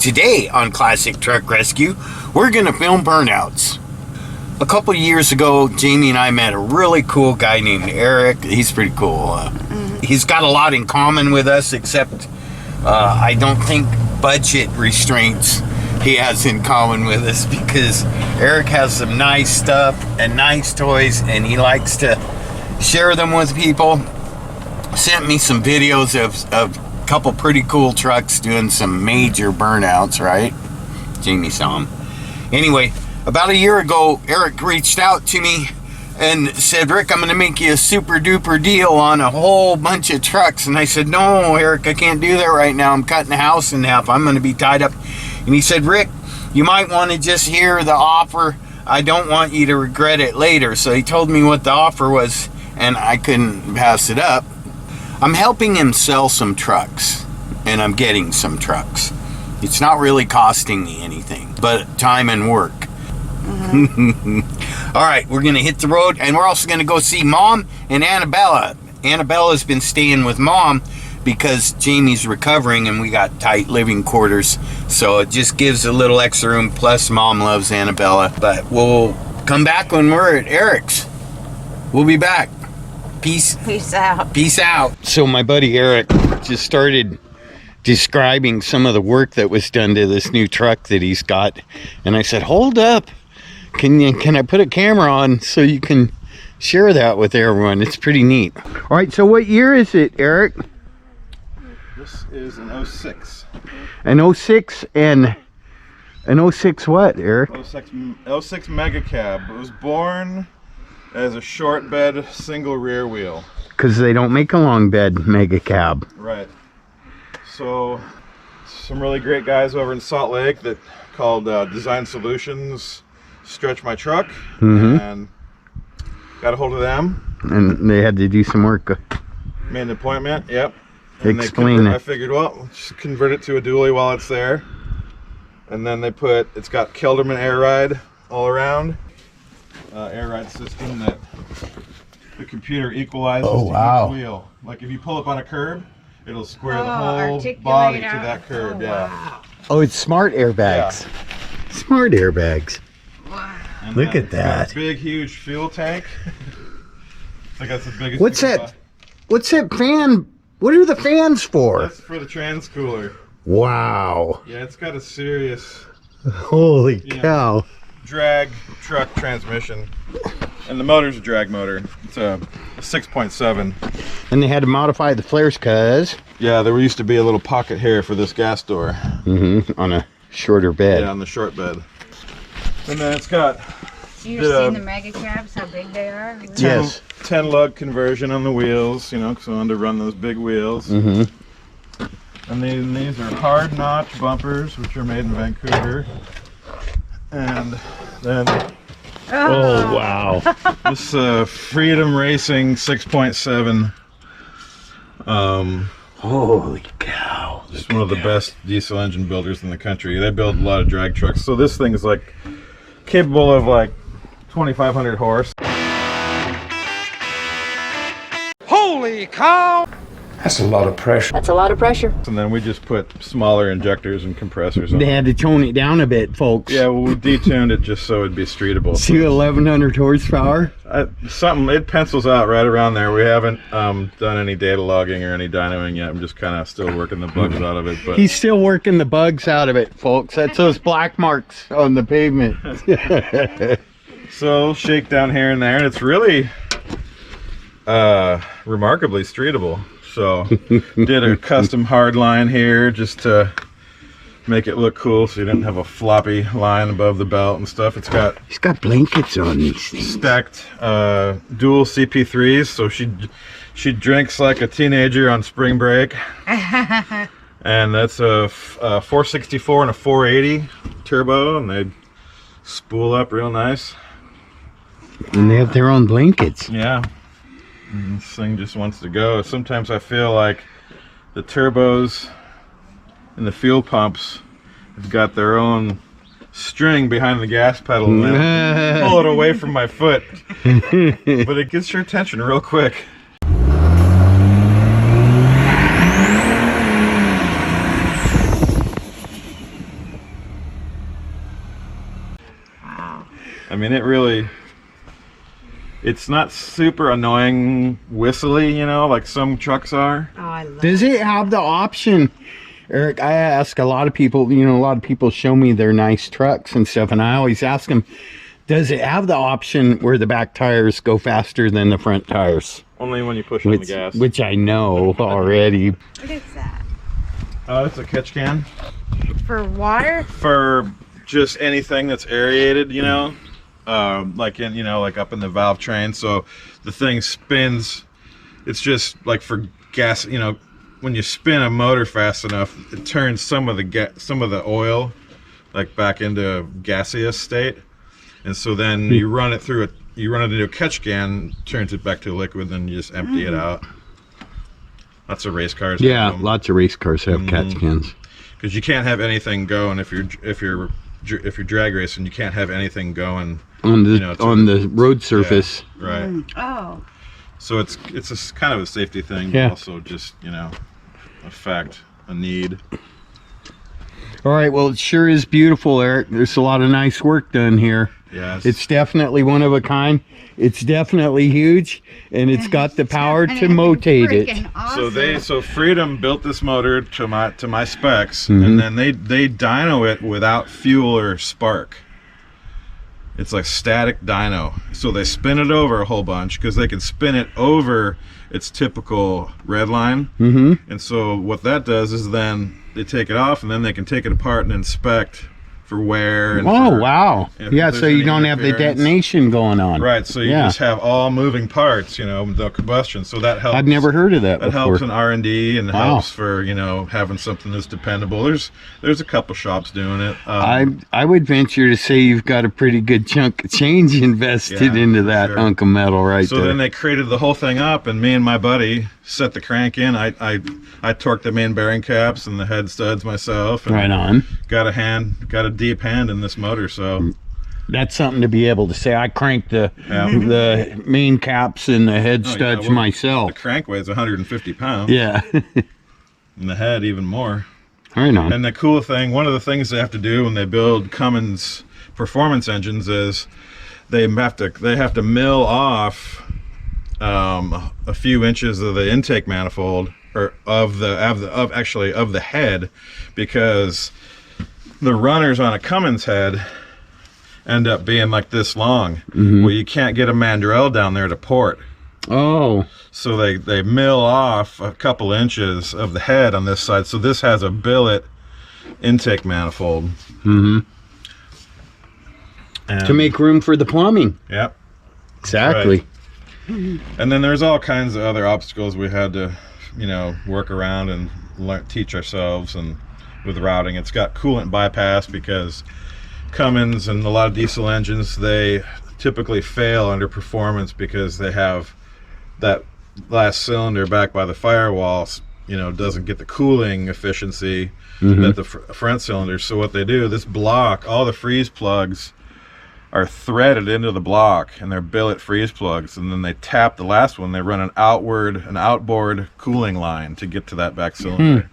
Today on Classic Truck Rescue, we're going to film burnouts. A couple years ago, Jamie and I met a really cool guy named Aaric. He's pretty cool. He's got a lot in common with us, except I don't think budget restraints he has in common with us, because Aaric has some nice stuff and nice toys, and he likes to share them with people. Sent me some videos of a couple pretty cool trucks doing some major burnouts, right? Jamie saw them. Anyway, about a year ago, Aaric reached out to me and said, Rick, I'm going to make you a super duper deal on a whole bunch of trucks. And I said, no, Aaric, I can't do that right now. I'm cutting the house in half. I'm going to be tied up. And he said, Rick, you might want to just hear the offer. I don't want you to regret it later. So he told me what the offer was, and I couldn't pass it up. I'm helping him sell some trucks, and I'm getting some trucks. It's not really costing me anything, but time and work. All right, we're going to hit the road, and we're also going to go see Mom and Annabella. Annabella's been staying with Mom because Jamie's recovering, and we got tight living quarters, so it just gives a little extra room. Plus, Mom loves Annabella. But we'll come back when we're at Aaric's. We'll be back. Peace out. Peace out. So my buddy Aaric just started describing some of the work that was done to this new truck that he's got, and I said, hold up, can I put a camera on so you can share that with everyone? It's pretty neat. All right, so what year is it, Aaric? This is an 06. An 06 and an 06 what, Aaric? 06 Mega Cab. It was born as a short bed single rear wheel, because they don't make a long bed Mega Cab. Right. So some really great guys over in Salt Lake that called Design Solutions stretch my truck, and got a hold of them, and they had to do some work. Made an appointment. Yep. And explain it. I figured, well, just convert it to a dually while it's there, and then it's got Kelderman air ride all around. Air ride system that the computer equalizes to each wheel. Like if you pull up on a curb, it'll square the whole body to that curb. Wow. Oh, it's smart airbags. Yeah. Smart airbags. Wow. And look at that. Got a big, huge fuel tank. I think that's the biggest. What's that? What's that fan? What are the fans for? That's for the trans cooler. Wow. Yeah, it's got a serious. Holy cow. Drag truck transmission, and the motor's a drag motor. It's a 6.7, and they had to modify the flares because there used to be a little pocket here for this gas door on a shorter bed. On the short bed. And then it's got you've seen the Mega Cabs, how big they are? Yes. 10 lug conversion on the wheels, because I wanted to run those big wheels. And these are hard notch bumpers, which are made in Vancouver. And then oh wow, this Freedom Racing 6.7. Holy cow! Just one of the best diesel engine builders in the country. They build a lot of drag trucks. So this thing is like capable of like 2,500 horse. Holy cow! That's a lot of pressure. That's a lot of pressure. And then we just put smaller injectors and compressors on. They had to tone it down a bit, folks. Yeah, well, we detuned it just so it'd be streetable. See 1,100 horsepower? It pencils out right around there. We haven't done any data logging or any dynoing yet. I'm just kind of still working the bugs out of it. But he's still working the bugs out of it, folks. That's those black marks on the pavement. So shake down here and there, and it's really remarkably streetable. So did a custom hard line here just to make it look cool, so you didn't have a floppy line above the belt and stuff. He's got blankets on these things. Stacked dual CP3s, so she drinks like a teenager on spring break. And that's a 464 and a 480 turbo, and they spool up real nice. And they have their own blankets. Yeah. And this thing just wants to go. Sometimes I feel like the turbos and the fuel pumps have got their own string behind the gas pedal and then pull it away from my foot. But it gets your attention real quick. I mean, it's not super annoying whistly, you know, like some trucks are. Oh, I love Does it have the option, Eric? I ask a lot of people, you know, a lot of people show me their nice trucks and stuff, and I always ask them, does it have the option where the back tires go faster than the front tires? Only when you push on the gas. Which I know already. What is that? Oh, it's a catch can For water? for just anything that's aerated, you know, like in, you know, like up in the valve train. So the thing spins. It's just like for gas, you know, when you spin a motor fast enough, it turns some of the oil like back into a gaseous state, and so then you run it through you run it into a catch can, turns it back to a liquid, then you just empty it out. Lots of race cars. Yeah, lots of race cars have catch cans. Because you can't have anything going if you're drag racing. You can't have anything going On the you know, on the road surface. Yeah, right. Oh. So it's a kind of a safety thing, Yeah. but also just, you know, a fact, a need. All right, well, it sure is beautiful, Eric. There's a lot of nice work done here. Yes. It's definitely one of a kind. It's definitely huge, and it's got the power to motate it. Freaking awesome. So Freedom built this motor to my specs, Mm-hmm. and then they dyno it without fuel or spark. It's like static dyno. So they spin it over a whole bunch because they can spin it over its typical red line. Mm-hmm. And so what that does is then they take it off, and then they can take it apart and inspect for wear. And Oh, for, wow. if Yeah, there's so you any don't have the interference. detonation going on. Right, so you Yeah. just have all moving parts, you know, the combustion. So that helps. I've never heard of that That before. helps in R&D and Wow. helps for, you know, having something that's dependable. There's a couple shops doing it. I would venture to say you've got a pretty good chunk of change invested Yeah, into for that sure. hunk of metal right So there. then they created the whole thing up, and me and my buddy set the crank in. I torqued the main bearing caps and the head studs myself. And Right on. got a deep hand in this motor, so That's something to be able to say. I cranked the Yeah. the main caps and the head Oh, yeah, studs well, myself. the crank weighs 150 pounds, Yeah. and the head even more. Right on. And the cool thing, one of the things they have to do when they build Cummins performance engines is they have to mill off a few inches of the intake manifold, or of the head, because the runners on a Cummins head end up being like this long. Well, you can't get a mandrel down there to port. Oh, So they mill off a couple inches of the head on this side. So this has a billet intake manifold. to make room for the plumbing. Yep. Exactly. And then there's all kinds of other obstacles we had to, you know, work around and teach ourselves. And with routing, it's got coolant bypass because Cummins and a lot of diesel engines, they typically fail under performance because they have that last cylinder back by the firewall, you know, doesn't get the cooling efficiency that the front cylinders. So what they do, this block, all the freeze plugs are threaded into the block, and they're billet freeze plugs, and then they tap the last one. They run an outboard cooling line to get to that back cylinder.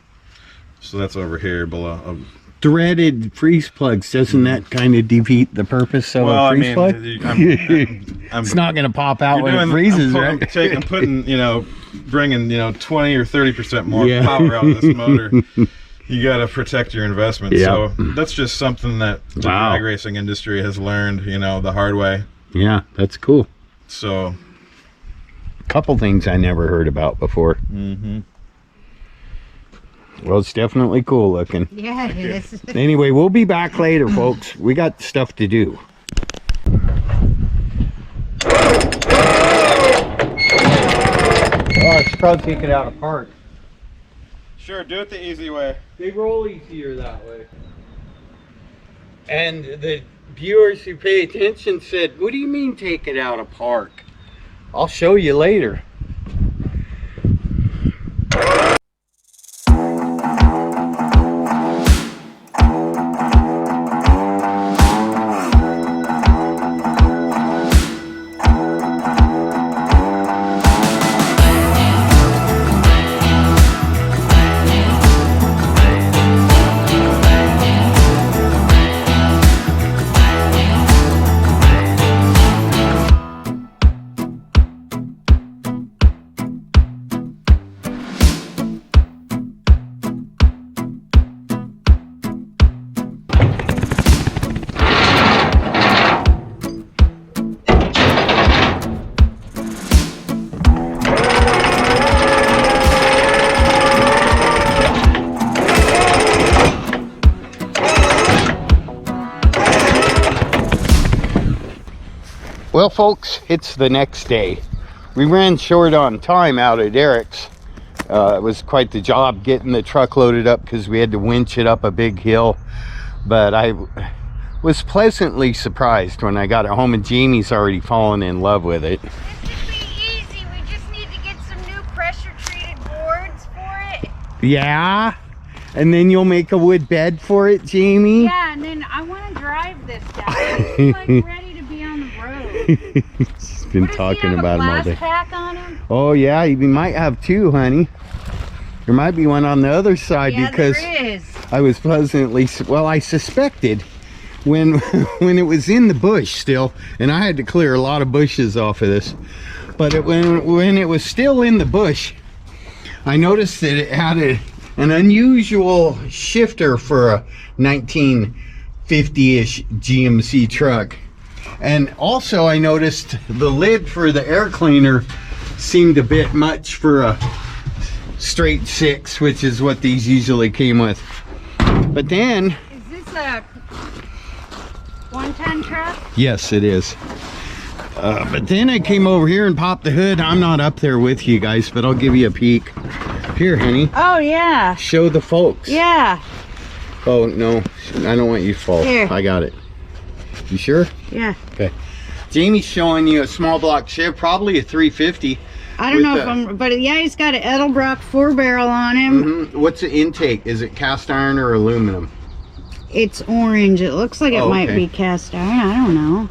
So that's over here below. Threaded freeze plugs, doesn't that kind of defeat the purpose of a freeze plug? It's not going to pop out when it freezes, right? I'm putting, you know, bringing, you know, 20 or 30% more Yeah. power out of this motor. You got to protect your investment. Yeah. So that's just something that the Wow. drag racing industry has learned, you know, the hard way. Yeah, that's cool. So Couple things I never heard about before. Well, it's definitely cool looking. Yeah, it is. Anyway, we'll be back later, folks. We got stuff to do. Oh, I should probably take it out apart. sure, do it the easy way. They roll easier that way. And the viewers who pay attention said, what do you mean take it out of park? I'll show you later. Well, folks, it's the next day. We ran short on time out at Aaric's. It was quite the job getting the truck loaded up because we had to winch it up a big hill. But I was pleasantly surprised when I got it home and Jamie's already fallen in love with it. This should be easy. We just need to get some new pressure-treated boards for it. Yeah? And then you'll make a wood bed for it, Jamie? Yeah, and then I want to drive this guy. It's like ready to be on the road. She's been talking about him all day. Pack on him? Oh yeah, we might have two, honey. There might be one on the other side, Yeah, because there is. I was pleasantly, well, I suspected when when it was in the bush still, and I had to clear a lot of bushes off of this, but when it was still in the bush, I noticed that it had an unusual shifter for a 1950-ish GMC truck. And also I noticed the lid for the air cleaner seemed a bit much for a straight 6, which is what these usually came with. But then... Is this a one-ton truck? Yes, it is. But then I came over here and popped the hood. I'm not up there with you guys, but I'll give you a peek. Here, honey. Oh, yeah. Show the folks. Yeah. Oh, no. I don't want you to fall. Here. I got it. You sure? Yeah. Okay. Jamie's showing you a small block Chev, probably a 350. I don't know if I'm, but yeah, he's got an Edelbrock 4-barrel on him. What's the intake? Is it cast iron or aluminum? It's orange. It looks like it might be cast iron. I don't know.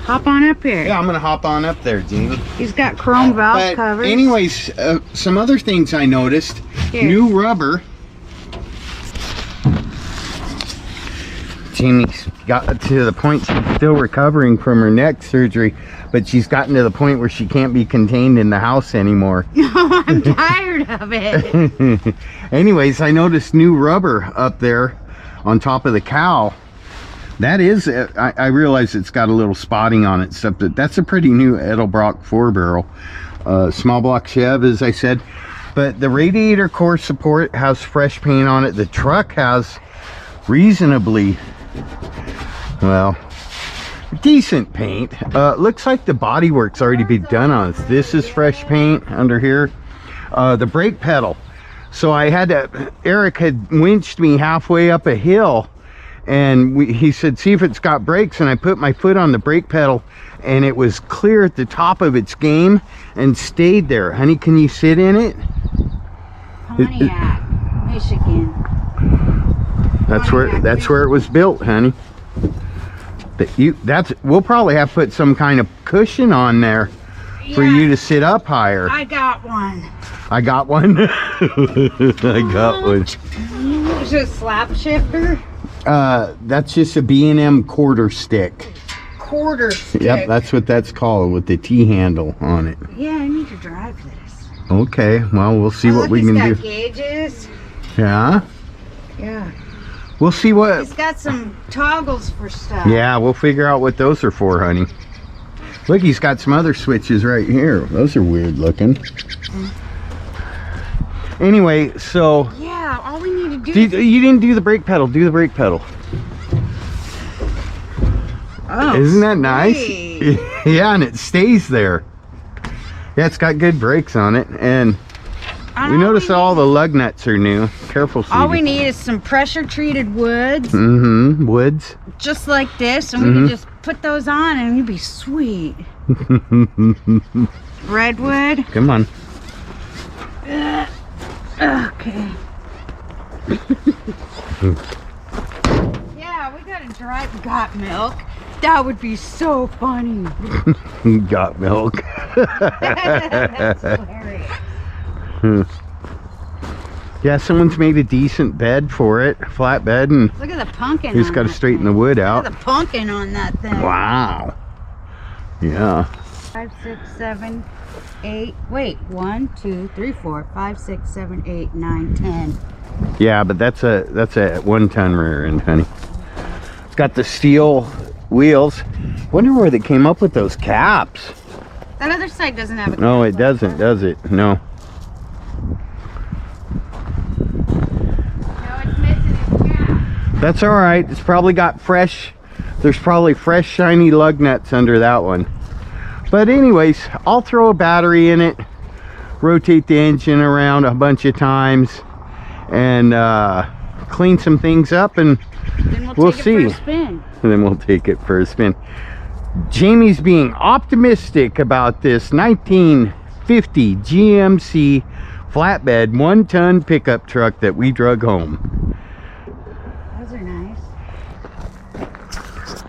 Hop on up here. Yeah, I'm gonna hop on up there, Jamie. He's got chrome valve But covers. anyways, some other things I noticed. Here. New rubber. Jamie's got to the point she's still recovering from her neck surgery, but she's gotten to the point where she can't be contained in the house anymore. I'm tired of it. Anyways, I noticed new rubber up there on top of the cow. That is, I realize it's got a little spotting on it, stuff, but that's a pretty new Edelbrock 4-barrel. Small block Chev, as I said. But the radiator core support has fresh paint on it. The truck has reasonably, well, decent paint. Looks like the bodywork's already been done on it. This is fresh paint under here. The brake pedal. So I had to, Aaric had winched me halfway up a hill, and he said, see if it's got brakes, and I put my foot on the brake pedal, and it was clear at the top of its game and stayed there. Honey, can you sit in it? Pontiac, Michigan. That's where it was built, honey. We'll probably have to put some kind of cushion on there for you to sit up higher. I got one. I got one. I got one. Is it a slap shifter? That's just a B&M quarter stick. Quarter stick. Yep, that's what that's called, with the T handle on it. Yeah, I need to drive this. Okay, well, we'll see what we can do. It's got gauges. Yeah? Yeah. We'll see what... It's got some toggles for stuff. Yeah, we'll figure out what those are for, honey. Look, he's got some other switches right here. Those are weird looking. Anyway, so... Yeah, all we need to do is... You didn't do the brake pedal. Do the brake pedal. Oh, isn't that nice? sweet. Yeah, and it stays there. Yeah, it's got good brakes on it, and we notice all the lug nuts are new. Careful, sweetie. All we need is some pressure-treated woods. Mm-hmm. Woods. Just like this, and we can just put those on, and it'd be sweet. Redwood. Come on. Okay. Yeah, we gotta drive got milk. That would be so funny. Got milk. That's hilarious. Yeah, someone's made a decent bed for it, flat bed, and Look at the pumpkin. you just got to straighten the wood out. Look at the pumpkin on that thing. Wow. Yeah. 5, 6, 7, 8. Wait, 1, 2, 3, 4, 5, 6, 7, 8, 9, 10. Yeah, but that's a 1-ton rear end, honey. It's got the steel wheels. Wonder where they came up with those caps. That other side doesn't have a cap. No, it doesn't, does it? No. No, it's missing its cap. That's all right. It's probably got fresh There's probably fresh, shiny lug nuts under that one. But anyways, I'll throw a battery in it, rotate the engine around a bunch of times, and clean some things up, and Then we'll take it see. for a spin. And then we'll take it for a spin. Jamie's being optimistic about this 1950 GMC flatbed 1-ton pickup truck that we drug home. Those are nice.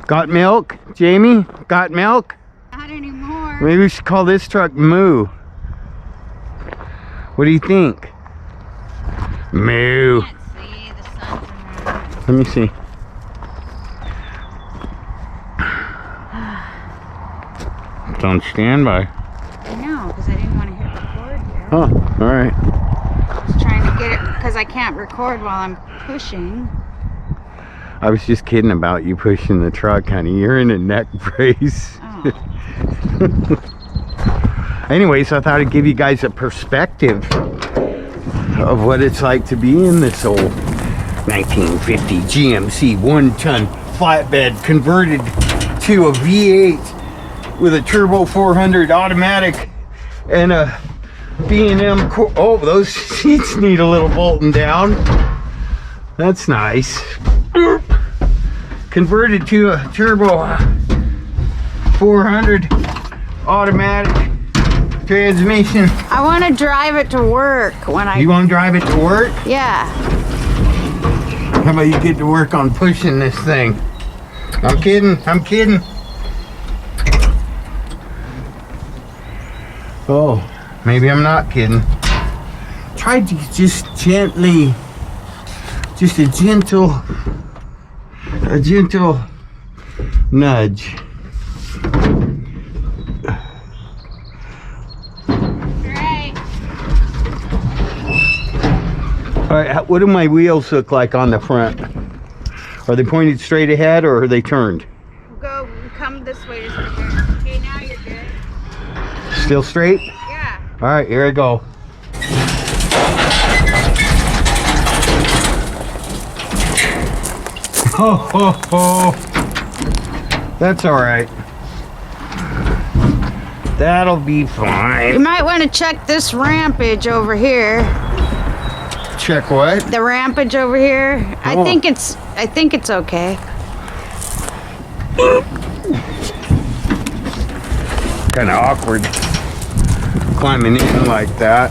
Got milk, Jamie? Got milk? Not anymore. Maybe we should call this truck Moo. What do you think? Moo. Can't see, the sun's around. Let me see. It's on standby. I know, because I didn't want to hit record here. Oh, all right. I was trying to get it, because I can't record while I'm pushing. I was just kidding about you pushing the truck, honey. You're in a neck brace. Oh. Anyways, I thought I'd give you guys a perspective of what it's like to be in this old 1950 GMC 1-ton flatbed converted to a V8 with a turbo 400 automatic and a B&M oh, those seats need a little bolting down. That's nice. Converted to a turbo 400 automatic transmission. I want to drive it to work when I... You want to drive it to work? Yeah. How about you get to work on pushing this thing? I'm kidding. I'm kidding. Oh, maybe I'm not kidding. Try to just gently, just a gentle nudge. Right. All right, what do my wheels look like on the front? Are they pointed straight ahead or are they turned? Come this way just a bit. Okay, now you're good. Still straight? Yeah. All right, here I go. Ho, ho, ho. That's all right. That'll be fine. You might want to check this rampage over here. Check what? The rampage over here. Oh. I think it's okay. Kind of awkward climbing in like that.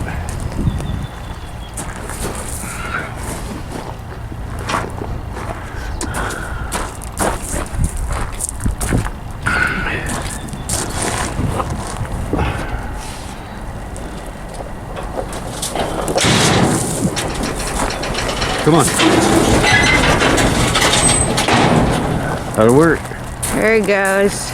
Come on. That'll work. There he goes.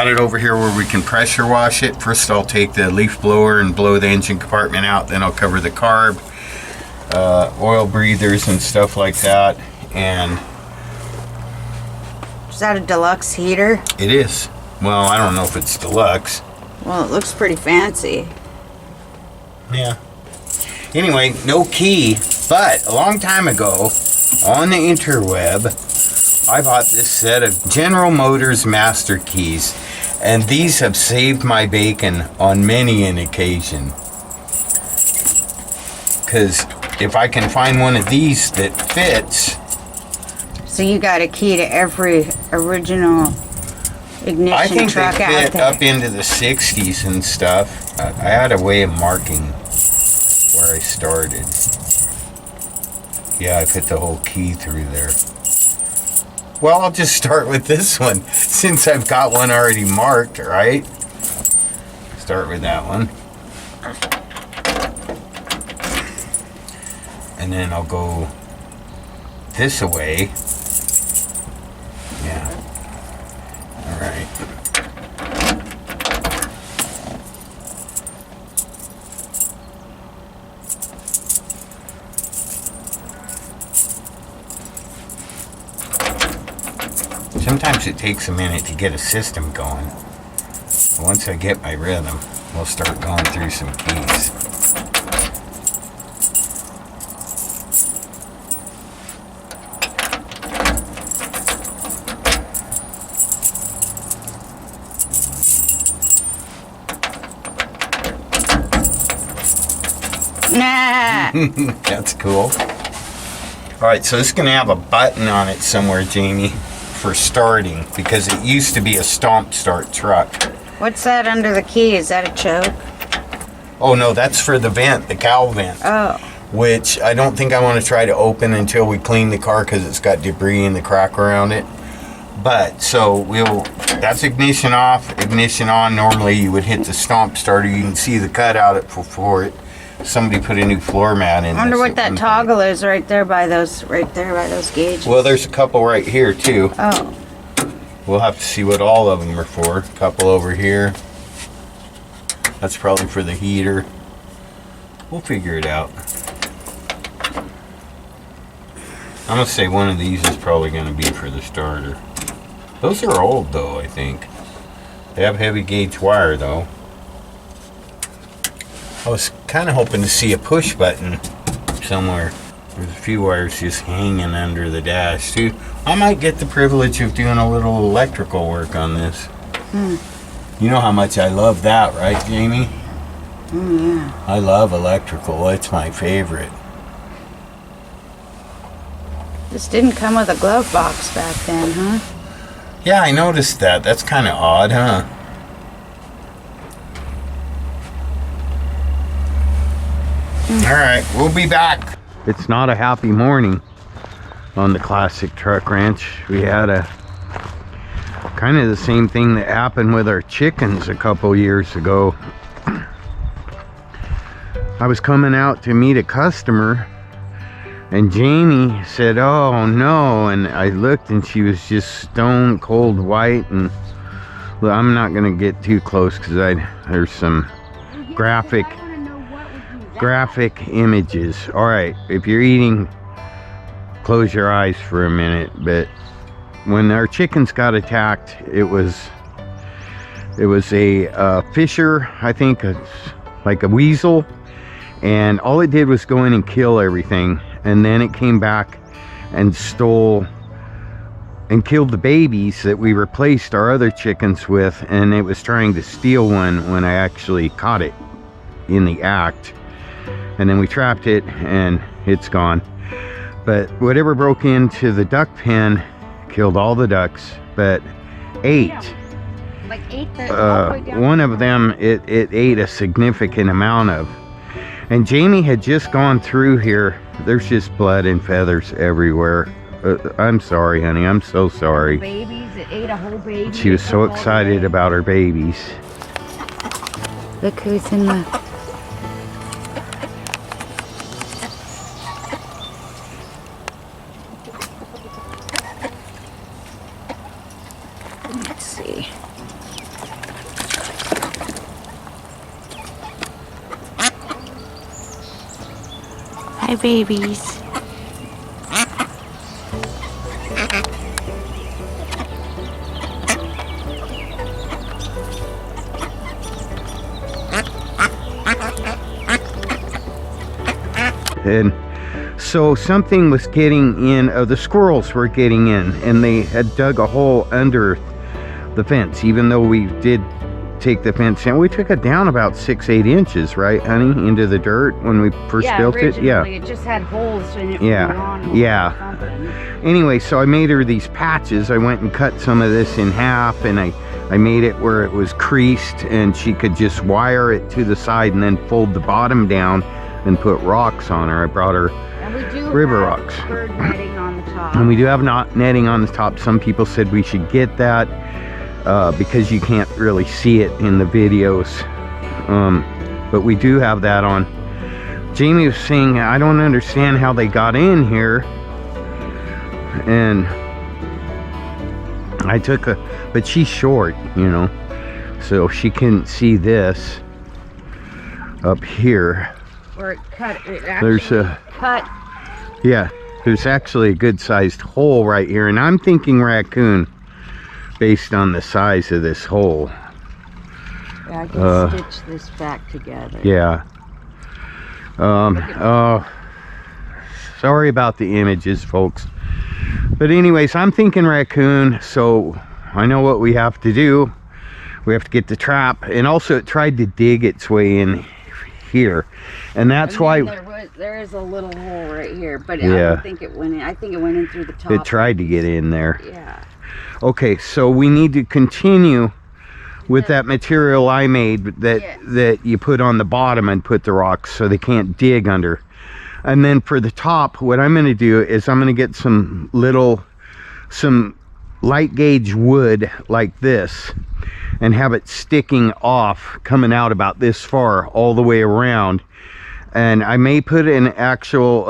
got it over here where we can pressure wash it. First I'll take the leaf blower and blow the engine compartment out, then I'll cover the carb, oil breathers and stuff like that. And Is that a deluxe heater? it is. Well, I don't know if it's deluxe. Well, it looks pretty fancy. Yeah. Anyway, no key, but a long time ago on the interweb, I bought this set of General Motors master keys, and these have saved my bacon on many an occasion. Because if I can find one of these that fits, So you got a key to every original ignition I think they truck out fit there. up into the 60s and stuff. I had a way of marking where I started. Yeah, I put the whole key through there. Well, I'll just start with this one since I've got one already marked, right? Start with that one. And then I'll go this way. Yeah. All right. Sometimes it takes a minute to get a system going. But once I get my rhythm, we'll start going through some keys. Nah. That's cool. Alright, so this is going to have a button on it somewhere, Jamie, for starting, because it used to be a stomp start truck. What's that under the key? Is that a choke? Oh no, that's for the vent, the cowl vent. Oh. Which I don't think I want to try to open until we clean the car because it's got debris in the crack around it. But, so that's ignition off, ignition on. Normally you would hit the stomp starter. You can see the cutout for it. Somebody put a new floor mat in. I wonder this what at that one toggle point. is right there by those gauges. Well, there's a couple right here too. Oh. We'll have to see what all of them are for. A couple over here. That's probably for the heater. We'll figure it out. I'm gonna say one of these is probably gonna be for the starter. Those are old though, I think. They have heavy gauge wire though. I was kind of hoping to see a push button somewhere. There's a few wires just hanging under the dash too. I might get the privilege of doing a little electrical work on this. You know how much I love that, right, Jamie? Yeah. I love electrical. It's my favorite. This didn't come with a glove box back then, huh? Yeah, I noticed that. That's kind of odd, huh? All right, we'll be back. It's not a happy morning on the classic truck ranch. We had a kind of the same thing that happened with our chickens a couple years ago. I was coming out to meet a customer and Jamie said, "Oh no," and I looked and she was just stone cold white. And well, I'm not gonna get too close because there's some graphic images. All right, if you're eating, close your eyes for a minute. But when our chickens got attacked, it was a fisher, I think, like a weasel, and all it did was go in and kill everything, and then it came back and stole and killed the babies that we replaced our other chickens with, and it was trying to steal one when I actually caught it in the act. And then we trapped it and it's gone. But whatever broke into the duck pen killed all the ducks, but ate. Like ate the all the way down. One of them it ate a significant amount of. And Jamie had just gone through here. There's just blood and feathers everywhere. I'm sorry, honey. I'm so sorry. Babies, it ate a whole baby. She was so excited about her babies. Look who's in the... Let's see. Hi, babies. And so something was getting in, the squirrels were getting in, and they had dug a hole under the fence, even though we did take the fence down. We took it down about 6-8 inches, right, honey, into the dirt when we first built it. Yeah, it just had holes in it. Yeah. Anyway, so I made her these patches. I went and cut some of this in half, and I made it where it was creased, and she could just wire it to the side and then fold the bottom down and put rocks on her. I brought her river rocks. Bird netting on the top. And we do have netting on the top. Some people said we should get that because you can't really see it in the videos. But we do have that on. Jamie was saying, I don't understand how they got in here. And I took but she's short, you know, so she couldn't see this up here. Or it cut. There's a cut. Yeah, there's actually a good sized hole right here, and I'm thinking raccoon based on the size of this hole. Yeah, I can stitch this back together. Yeah. Oh, sorry about the images, folks. But anyways, I'm thinking raccoon, so I know what we have to do. We have to get the trap, and also it tried to dig its way in here, and that's why there is a little hole right here, but yeah, I don't think it went in. I think it went in through the top. It tried to get in there. Yeah. Okay, so we need to continue with that material I made that you put on the bottom and put the rocks so they can't dig under. And then for the top, what I'm going to do is I'm going to get some light gauge wood like this and have it sticking off, coming out about this far all the way around. And I may put an actual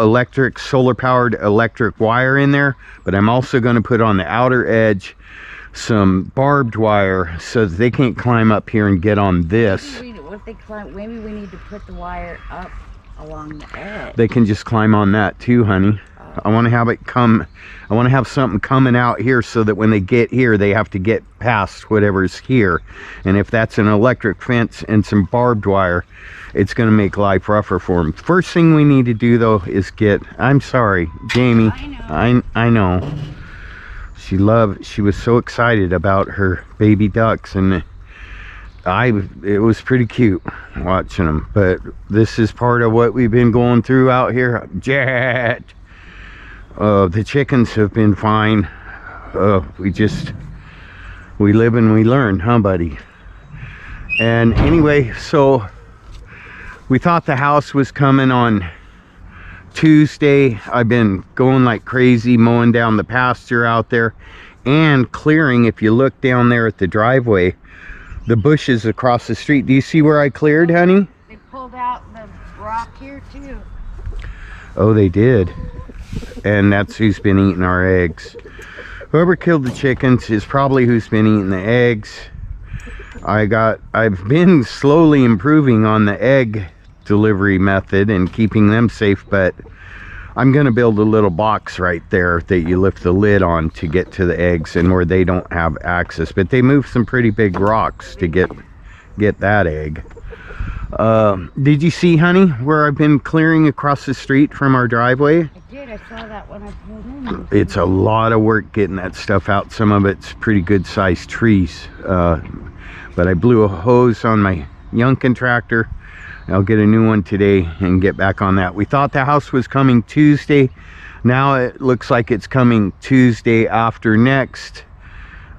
solar powered electric wire in there, but I'm also going to put on the outer edge some barbed wire so that they can't climb up here and get on this. If they climb, maybe we need to put the wire up along the edge. They can just climb on that too, honey. I want to have it come, I want to have something coming out here so that when they get here, they have to get past whatever's here. And if that's an electric fence and some barbed wire, it's going to make life rougher for them. First thing we need to do though is I'm sorry, Jamie. I know. She was so excited about her baby ducks, and it was pretty cute watching them. But this is part of what we've been going through out here. Jet. The chickens have been fine. We live and we learn, huh, buddy? And anyway, so we thought the house was coming on Tuesday. I've been going like crazy mowing down the pasture out there and clearing. If you look down there at the driveway, the bushes across the street. Do you see where I cleared, honey? They pulled out the rock here too. Oh, they did. And that's who's been eating our eggs. Whoever killed the chickens is probably who's been eating the eggs. I've been slowly improving on the egg delivery method and keeping them safe, but I'm gonna build a little box right there that you lift the lid on to get to the eggs, and where they don't have access. But they moved some pretty big rocks to get that egg. Did you see, honey, where I've been clearing across the street from our driveway? I did. I saw that when I pulled in. It's a lot of work getting that stuff out. Some of it's pretty good sized trees. But I blew a hose on my Yunkin tractor. I'll get a new one today and get back on that. We thought the house was coming Tuesday. Now it looks like it's coming Tuesday after next.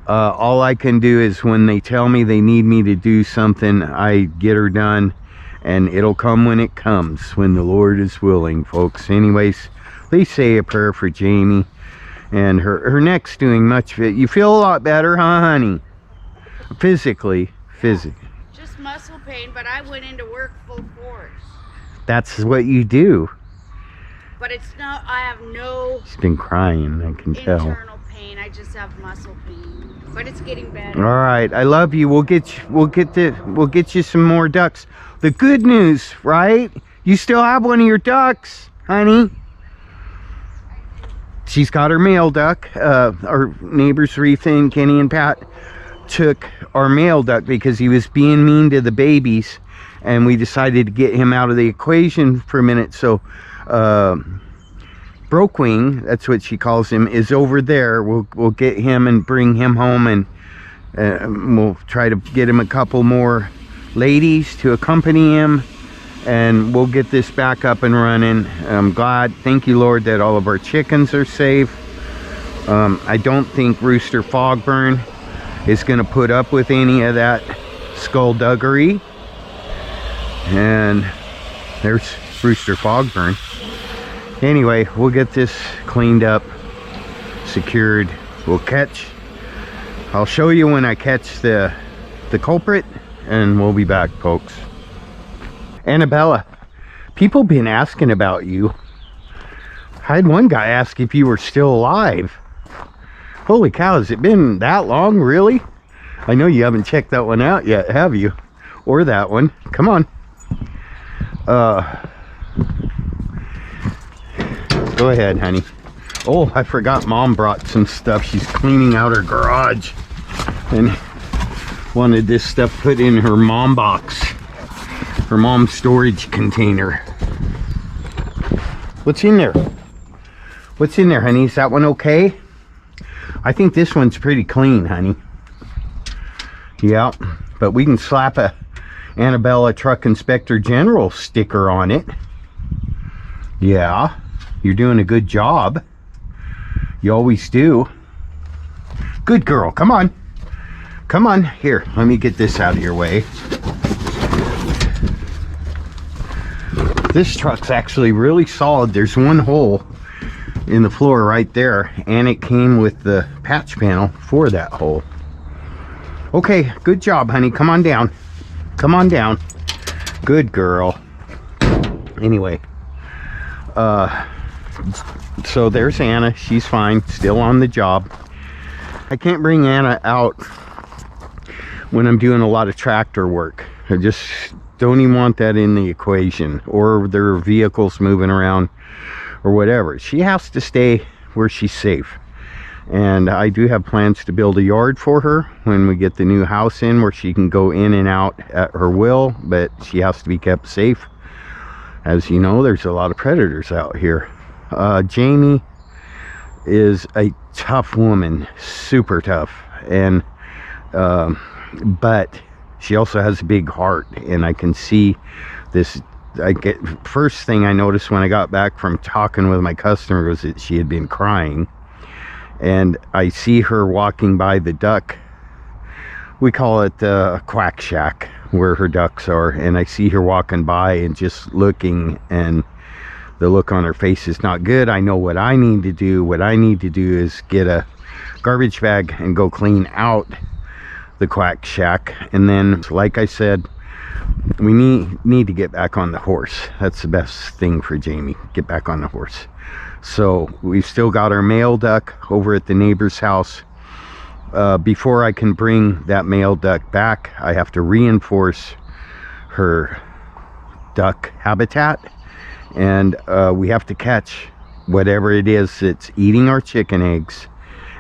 All I can do is when they tell me they need me to do something, I get her done, and it'll come when it comes, when the Lord is willing, folks. Anyways, please say a prayer for Jamie, and her neck's doing much. You feel a lot better, huh, honey? Physically. Just muscle pain, but I went into work full force. That's what you do. But it's not. I have no. She's been crying, I can tell. Internal pain. I just have muscle pain, but it's getting better. All right, I love you. We'll get you some more ducks. The good news, right? You still have one of your ducks, honey. She's got her male duck. Our neighbors Reetha and Kenny and Pat took our male duck because he was being mean to the babies, and we decided to get him out of the equation for a minute. So Brokewing, that's what she calls him, is over there. We'll get him and bring him home, and we'll try to get him a couple more ladies to accompany him, and we'll get this back up and running. I'm glad, thank you Lord, that all of our chickens are safe. I don't think Rooster Fogburn is going to put up with any of that skullduggery. And there's Rooster Fogburn. Anyway, we'll get this cleaned up, secured. I'll show you when I catch the culprit, and we'll be back, folks. Annabella, people been asking about you. I had one guy ask if you were still alive. Holy cow, has it been that long, really? I know you haven't checked that one out yet, have you? Or that one. Come on. Go ahead, honey. Oh, I forgot Mom brought some stuff. She's cleaning out her garage and wanted this stuff put in her mom box, her mom's storage container. What's in there? What's in there, honey? Is that one okay? I think this one's pretty clean, honey. Yeah, but we can slap a Annabella Truck Inspector General sticker on it. Yeah, you're doing a good job. You always do. Good girl, come on. Come on, here, let me get this out of your way. This truck's actually really solid. There's one hole in the floor right there, and it came with the patch panel for that hole. Okay, good job, honey. Come on down. Come on down. Good girl. Anyway, so there's Anna. She's fine, still on the job. I can't bring Anna out when I'm doing a lot of tractor work. I just don't even want that in the equation, or there are vehicles moving around or whatever. She has to stay where she's safe. And I do have plans to build a yard for her when we get the new house in, where she can go in and out at her will, but she has to be kept safe. As you know, there's a lot of predators out here. Jamie is a tough woman, super tough, and but she also has a big heart, and I can see this. First thing I noticed when I got back from talking with my customer was that she had been crying, and I see her walking by the duck. We call it the quack shack where her ducks are, and I see her walking by and just looking, and the look on her face is not good. I know what I need to do. What I need to do is get a garbage bag and go clean out the quack shack, and then, like I said, we need to get back on the horse. That's the best thing for Jamie, get back on the horse. So we've still got our male duck over at the neighbor's house. Before I can bring that male duck back, I have to reinforce her duck habitat, and we have to catch whatever it is that's eating our chicken eggs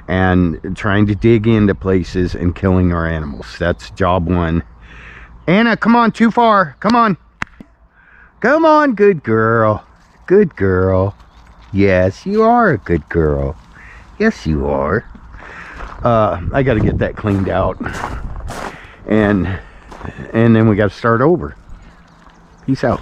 and trying to dig into places and killing our animals. That's job one. Anna, come on, too far. Come on. Come on, good girl. Good girl. Yes, you are a good girl. Yes, you are. I got to get that cleaned out. And then we got to start over. Peace out.